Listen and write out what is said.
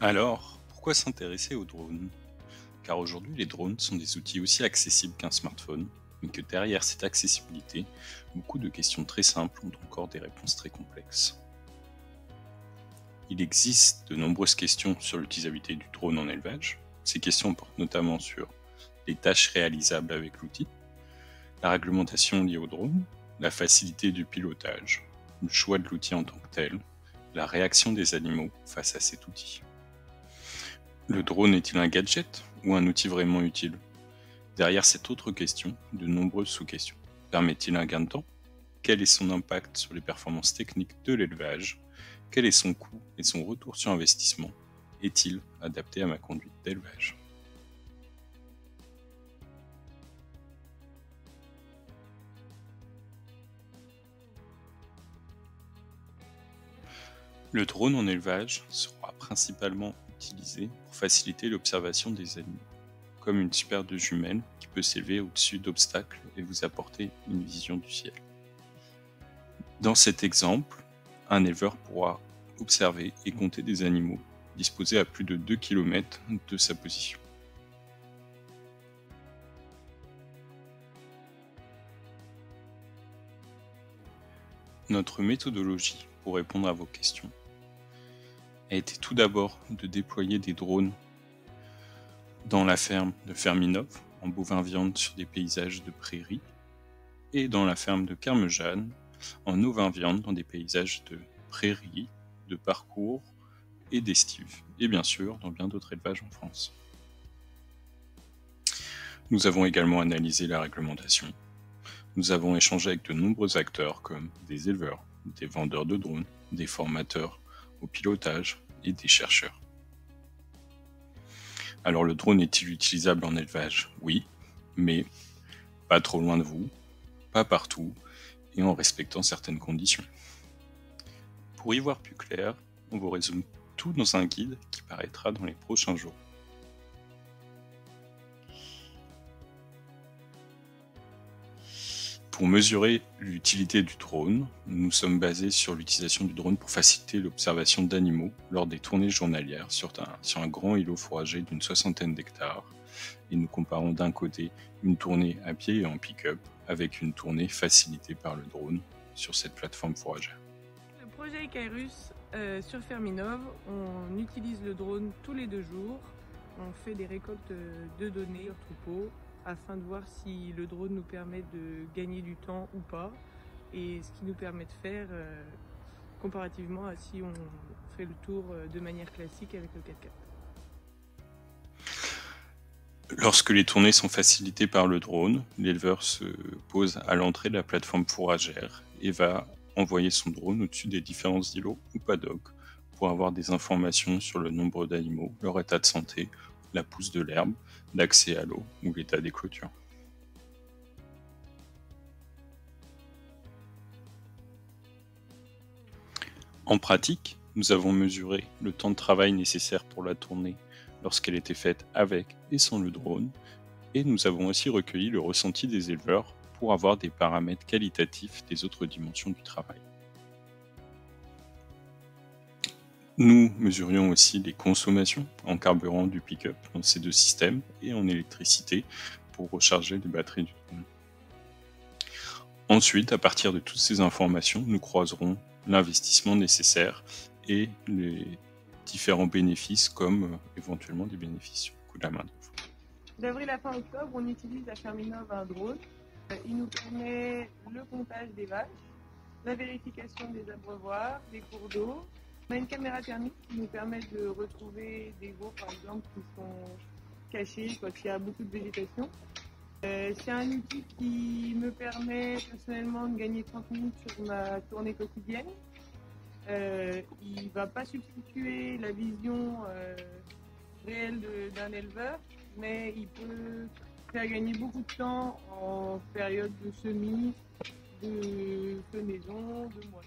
Alors, pourquoi s'intéresser aux drones? Car aujourd'hui, les drones sont des outils aussi accessibles qu'un smartphone, mais que derrière cette accessibilité, beaucoup de questions très simples ont encore des réponses très complexes. Il existe de nombreuses questions sur l'utilisabilité du drone en élevage. Ces questions portent notamment sur les tâches réalisables avec l'outil, la réglementation liée au drone, la facilité du pilotage, le choix de l'outil en tant que tel, la réaction des animaux face à cet outil. Le drone est-il un gadget ou un outil vraiment utile? Derrière cette autre question, de nombreuses sous-questions. Permet-il un gain de temps? Quel est son impact sur les performances techniques de l'élevage? Quel est son coût et son retour sur investissement? Est-il adapté à ma conduite d'élevage? Le drone en élevage sera principalement utilisé pour faciliter l'observation des animaux, comme une paire de jumelles qui peut s'élever au-dessus d'obstacles et vous apporter une vision du ciel. Dans cet exemple, un éleveur pourra observer et compter des animaux disposés à plus de 2 km de sa position. Notre méthodologie pour répondre à vos questions a été tout d'abord de déployer des drones dans la ferme de Ferminov, en bovin viande sur des paysages de prairies, et dans la ferme de Kermejane, en ovin viande dans des paysages de prairies, de parcours et d'estives, et bien sûr dans bien d'autres élevages en France. Nous avons également analysé la réglementation. Nous avons échangé avec de nombreux acteurs comme des éleveurs, des vendeurs de drones, des formateurs au pilotage et des chercheurs. Alors le drone est-il utilisable en élevage? Oui, mais pas trop loin de vous, pas partout et en respectant certaines conditions. Pour y voir plus clair, on vous résume tout dans un guide qui paraîtra dans les prochains jours. Pour mesurer l'utilité du drone, nous sommes basés sur l'utilisation du drone pour faciliter l'observation d'animaux lors des tournées journalières sur un grand îlot fourragé d'une 60aine d'hectares. Et nous comparons d'un côté une tournée à pied et en pick-up avec une tournée facilitée par le drone sur cette plateforme fourragère. Le projet Icarus sur Ferminov, on utilise le drone tous les 2 jours. On fait des récoltes de données sur troupeaux afin de voir si le drone nous permet de gagner du temps ou pas, et ce qui nous permet de faire comparativement à si on fait le tour de manière classique avec le 4x4. Lorsque les tournées sont facilitées par le drone, l'éleveur se pose à l'entrée de la plateforme fourragère et va envoyer son drone au-dessus des différents îlots ou paddocks pour avoir des informations sur le nombre d'animaux, leur état de santé, la pousse de l'herbe, l'accès à l'eau ou l'état des clôtures. En pratique, nous avons mesuré le temps de travail nécessaire pour la tournée lorsqu'elle était faite avec et sans le drone, et nous avons aussi recueilli le ressenti des éleveurs pour avoir des paramètres qualitatifs des autres dimensions du travail. Nous mesurions aussi les consommations en carburant du pick-up dans ces 2 systèmes et en électricité pour recharger les batteries du drone. Ensuite, à partir de toutes ces informations, nous croiserons l'investissement nécessaire et les différents bénéfices comme éventuellement des bénéfices sur le coût de la main-d'œuvre. D'avril à fin octobre, on utilise à Ferminov un drone. Il nous permet le comptage des vaches, la vérification des abreuvoirs, des cours d'eau. On a une caméra thermique qui nous permet de retrouver des veaux, par exemple, qui sont cachés quand il y a beaucoup de végétation. C'est un outil qui me permet personnellement de gagner 30 minutes sur ma tournée quotidienne. Il ne va pas substituer la vision réelle d'un éleveur, mais il peut faire gagner beaucoup de temps en période de semis, de fenaison, de mois.